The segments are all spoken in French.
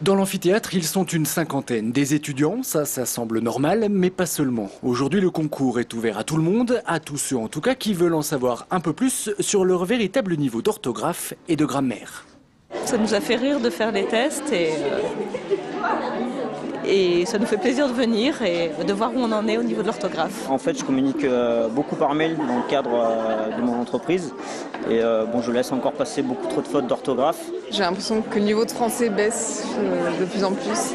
Dans l'amphithéâtre, ils sont une cinquantaine. Des étudiants, ça semble normal, mais pas seulement. Aujourd'hui, le concours est ouvert à tout le monde, à tous ceux en tout cas qui veulent en savoir un peu plus sur leur véritable niveau d'orthographe et de grammaire. Ça nous a fait rire de faire les tests et ça nous fait plaisir de venir et de voir où on en est au niveau de l'orthographe. En fait, je communique beaucoup par mail dans le cadre de mon entreprise. Et je laisse encore passer beaucoup trop de fautes d'orthographe. J'ai l'impression que le niveau de français baisse de plus en plus.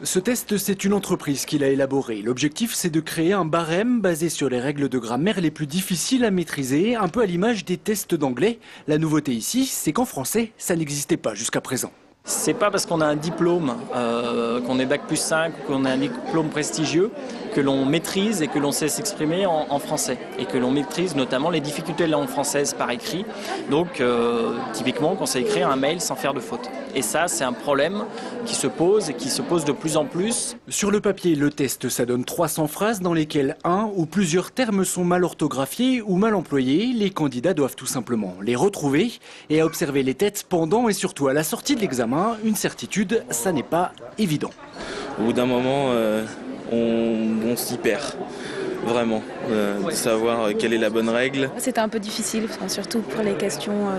Ce test, c'est une entreprise qui l'a élaboré. L'objectif, c'est de créer un barème basé sur les règles de grammaire les plus difficiles à maîtriser, un peu à l'image des tests d'anglais. La nouveauté ici, c'est qu'en français, ça n'existait pas jusqu'à présent. C'est pas parce qu'on a un diplôme, qu'on est Bac+5 ou qu'on a un diplôme prestigieux, que l'on maîtrise et que l'on sait s'exprimer en français. Et que l'on maîtrise notamment les difficultés de la langue française par écrit. Donc, typiquement, qu'on sait écrire un mail sans faire de faute. Et ça, c'est un problème qui se pose et qui se pose de plus en plus. Sur le papier, le test, ça donne 300 phrases dans lesquelles un ou plusieurs termes sont mal orthographiés ou mal employés. Les candidats doivent tout simplement les retrouver et à observer les têtes pendant et surtout à la sortie de l'examen. Une certitude, ça n'est pas évident. Au bout d'un moment, on s'y perd, vraiment, de savoir quelle est la bonne règle. C'était un peu difficile, surtout pour les questions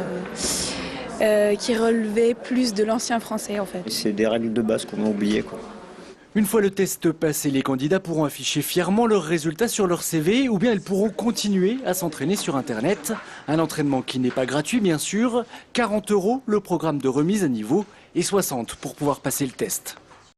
qui relevaient plus de l'ancien français en fait. C'est des règles de base qu'on a oubliées, quoi. Une fois le test passé, les candidats pourront afficher fièrement leurs résultats sur leur CV ou bien ils pourront continuer à s'entraîner sur Internet. Un entraînement qui n'est pas gratuit, bien sûr. 40 € le programme de remise à niveau et 60 pour pouvoir passer le test.